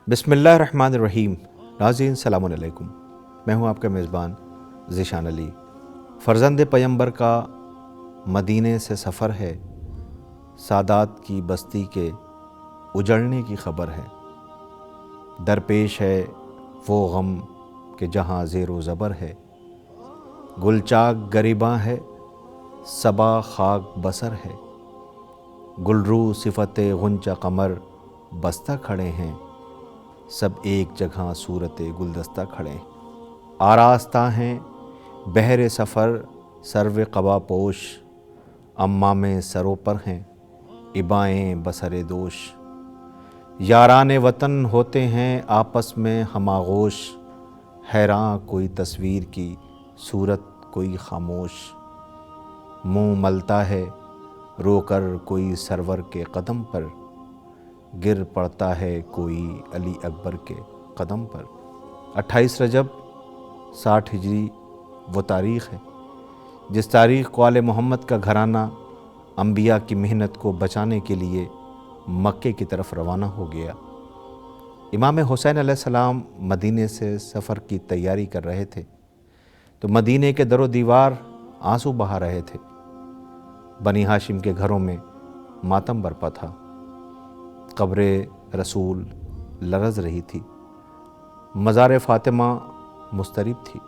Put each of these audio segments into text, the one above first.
بسم اللہ الرحمن الرحیم۔ ناظرین السلام علیکم، میں ہوں آپ کا میزبان ذیشان علی۔ فرزند پیمبر کا مدینے سے سفر ہے، سادات کی بستی کے اجڑنے کی خبر ہے۔ درپیش ہے وہ غم کہ جہاں زیر و زبر ہے، گل چاک گریباں ہے، صبا خاک بسر ہے، گلرو صفت غنچہ قمر بستہ کھڑے ہیں، سب ایک جگہ صورت گلدستہ کھڑے ہیں۔ آراستہ ہیں بحر سفر سرو قبا پوش، امام سرو پر ہیں ابائیں بسر دوش، یاران وطن ہوتے ہیں آپس میں ہم آغوش، حیراں کوئی تصویر کی صورت کوئی خاموش، منہ ملتا ہے رو کر کوئی سرور کے قدم پر، گر پڑتا ہے کوئی علی اکبر کے قدم پر۔ 28 رجب 60 ہجری وہ تاریخ ہے جس تاریخ کو آل محمد کا گھرانہ انبیاء کی محنت کو بچانے کے لیے مکے کی طرف روانہ ہو گیا۔ امام حسین علیہ السلام مدینے سے سفر کی تیاری کر رہے تھے تو مدینے کے در و دیوار آنسو بہا رہے تھے۔ بنی ہاشم کے گھروں میں ماتم برپا تھا، قبر رسول لرز رہی تھی، مزار فاطمہ مضطرب تھی۔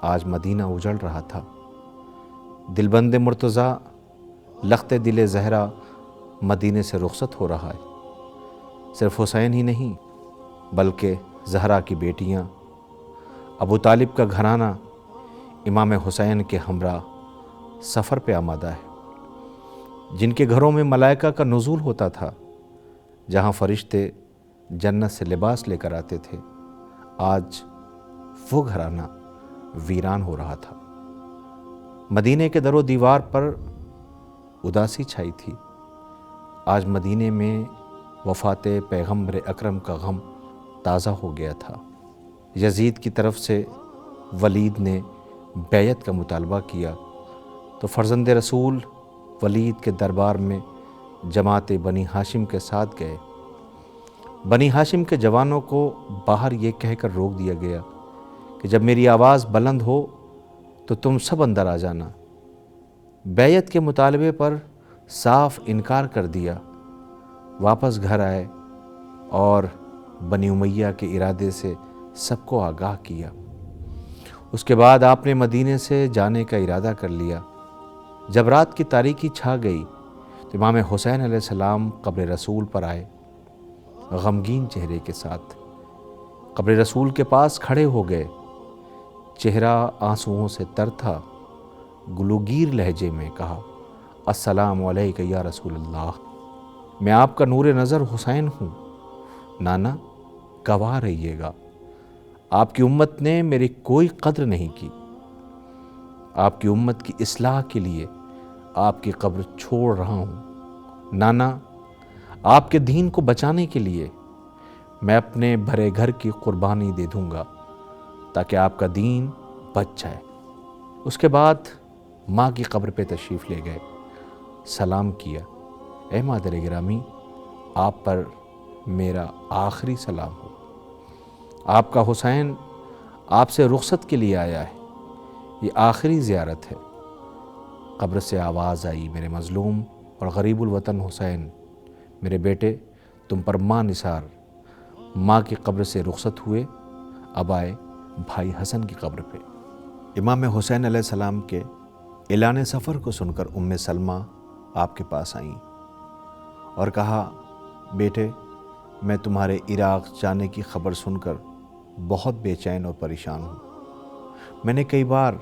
آج مدینہ اجڑ رہا تھا۔ دلبند مرتضیٰ لخت دل زہرا مدینے سے رخصت ہو رہا ہے۔ صرف حسین ہی نہیں بلکہ زہرا کی بیٹیاں، ابو طالب کا گھرانہ امام حسین کے ہمراہ سفر پہ آمادہ ہے۔ جن کے گھروں میں ملائکہ کا نزول ہوتا تھا، جہاں فرشتے جنت سے لباس لے کر آتے تھے، آج وہ گھرانہ ویران ہو رہا تھا۔ مدینے کے در و دیوار پر اداسی چھائی تھی۔ آج مدینے میں وفات پیغمبر اکرم کا غم تازہ ہو گیا تھا۔ یزید کی طرف سے ولید نے بیعت کا مطالبہ کیا تو فرزند رسول ولید کے دربار میں جماعت بنی ہاشم کے ساتھ گئے۔ بنی ہاشم کے جوانوں کو باہر یہ کہہ کر روک دیا گیا کہ جب میری آواز بلند ہو تو تم سب اندر آ جانا۔ بیعت کے مطالبے پر صاف انکار کر دیا، واپس گھر آئے اور بنی امیہ کے ارادے سے سب کو آگاہ کیا۔ اس کے بعد آپ نے مدینے سے جانے کا ارادہ کر لیا۔ جب رات کی تاریکی چھا گئی تو امام حسین علیہ السلام قبر رسول پر آئے، غمگین چہرے کے ساتھ قبر رسول کے پاس کھڑے ہو گئے۔ چہرہ آنسوؤں سے تر تھا، گلوگیر لہجے میں کہا، السلام علیک یا رسول اللہ، میں آپ کا نور نظر حسین ہوں، نانا گواہ رہیے گا، آپ کی امت نے میری کوئی قدر نہیں کی۔ آپ کی امت کی اصلاح کے لیے آپ کی قبر چھوڑ رہا ہوں، نانا آپ کے دین کو بچانے کے لیے میں اپنے بھرے گھر کی قربانی دے دوں گا تاکہ آپ کا دین بچ جائے۔ اس کے بعد ماں کی قبر پہ تشریف لے گئے، سلام کیا، اے مادر گرامی، آپ پر میرا آخری سلام ہو، آپ کا حسین آپ سے رخصت کے لیے آیا ہے، یہ آخری زیارت ہے۔ قبر سے آواز آئی، میرے مظلوم اور غریب الوطن حسین، میرے بیٹے تم پر ماں نثار۔ ماں کی قبر سے رخصت ہوئے، اب آئے بھائی حسن کی قبر پہ۔ امام حسین علیہ السلام کے اعلان سفر کو سن کر ام سلمہ آپ کے پاس آئیں اور کہا، بیٹے میں تمہارے عراق جانے کی خبر سن کر بہت بے چین اور پریشان ہوں۔ میں نے کئی بار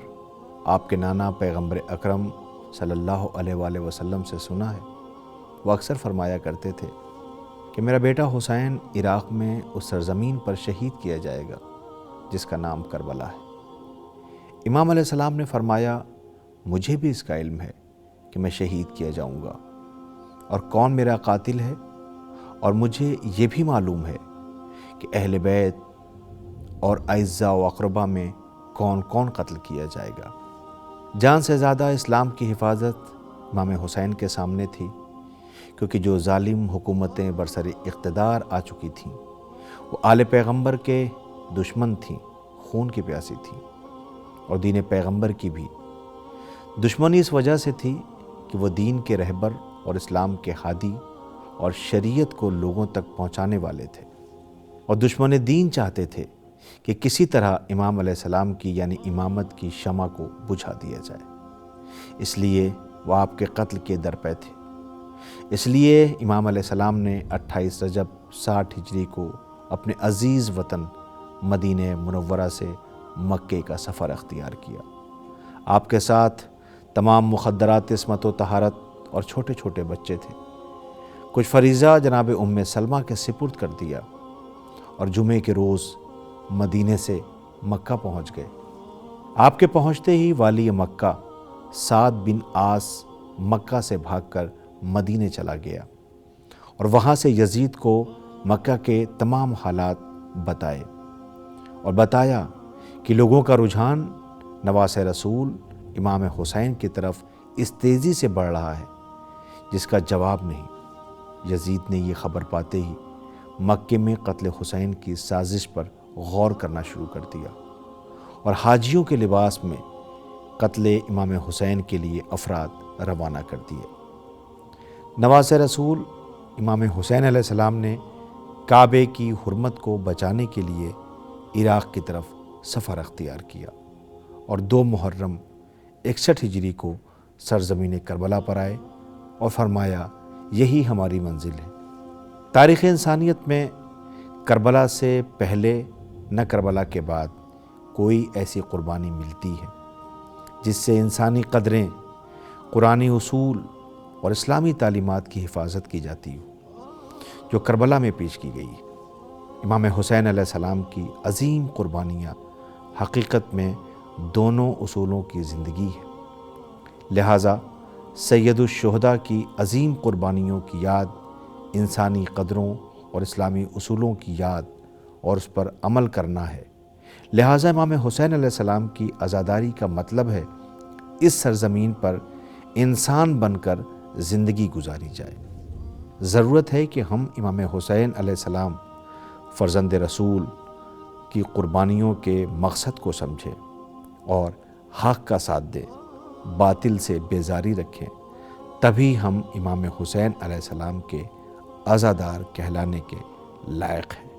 آپ کے نانا پیغمبر اکرم صلی اللہ علیہ وآلہ وسلم سے سنا ہے، وہ اکثر فرمایا کرتے تھے کہ میرا بیٹا حسین عراق میں اس سرزمین پر شہید کیا جائے گا جس کا نام کربلا ہے۔ امام علیہ السلام نے فرمایا، مجھے بھی اس کا علم ہے کہ میں شہید کیا جاؤں گا اور کون میرا قاتل ہے، اور مجھے یہ بھی معلوم ہے کہ اہل بیت اور اعزاء و اقربا میں کون کون قتل کیا جائے گا۔ جان سے زیادہ اسلام کی حفاظت امام حسین کے سامنے تھی، کیونکہ جو ظالم حکومتیں برسر اقتدار آ چکی تھیں وہ آل پیغمبر کے دشمن تھیں، خون کی پیاسی تھیں، اور دین پیغمبر کی بھی دشمنی اس وجہ سے تھی کہ وہ دین کے رہبر اور اسلام کے ہادی اور شریعت کو لوگوں تک پہنچانے والے تھے، اور دشمن دین چاہتے تھے کہ کسی طرح امام علیہ السلام کی یعنی امامت کی شمع کو بجھا دیا جائے۔ اس لیے وہ آپ کے قتل کے در پہ تھے۔ اس لیے امام علیہ السلام نے 28 رجب 60 ہجری کو اپنے عزیز وطن مدینہ منورہ سے مکے کا سفر اختیار کیا۔ آپ کے ساتھ تمام مخدرات عصمت و طہارت اور چھوٹے چھوٹے بچے تھے۔ کچھ فریضہ جناب ام سلمہ کے سپرد کر دیا اور جمعے کے روز مدینے سے مکہ پہنچ گئے۔ آپ کے پہنچتے ہی والی مکہ سعد بن عاص مکہ سے بھاگ کر مدینے چلا گیا اور وہاں سے یزید کو مکہ کے تمام حالات بتائے اور بتایا کہ لوگوں کا رجحان نواسہ رسول امام حسین کی طرف اس تیزی سے بڑھ رہا ہے جس کا جواب نہیں۔ یزید نے یہ خبر پاتے ہی مکے میں قتل حسین کی سازش پر غور کرنا شروع کر دیا اور حاجیوں کے لباس میں قتل امام حسین کے لیے افراد روانہ کر دیے۔ نواسہ رسول امام حسین علیہ السلام نے کعبے کی حرمت کو بچانے کے لیے عراق کی طرف سفر اختیار کیا اور 2 محرم 61 ہجری کو سرزمین کربلا پر آئے اور فرمایا یہی ہماری منزل ہے۔ تاریخ انسانیت میں کربلا سے پہلے نہ کربلا کے بعد کوئی ایسی قربانی ملتی ہے جس سے انسانی قدریں، قرآنی اصول اور اسلامی تعلیمات کی حفاظت کی جاتی ہو جو کربلا میں پیش کی گئی۔ امام حسین علیہ السلام کی عظیم قربانیاں حقیقت میں دونوں اصولوں کی زندگی ہے، لہٰذا سید الشہداء کی عظیم قربانیوں کی یاد انسانی قدروں اور اسلامی اصولوں کی یاد اور اس پر عمل کرنا ہے۔ لہٰذا امام حسین علیہ السلام کی عزاداری کا مطلب ہے اس سرزمین پر انسان بن کر زندگی گزاری جائے۔ ضرورت ہے کہ ہم امام حسین علیہ السلام فرزند رسول کی قربانیوں کے مقصد کو سمجھیں اور حق کا ساتھ دیں، باطل سے بیزاری رکھیں، تبھی ہم امام حسین علیہ السلام کے عزادار کہلانے کے لائق ہیں۔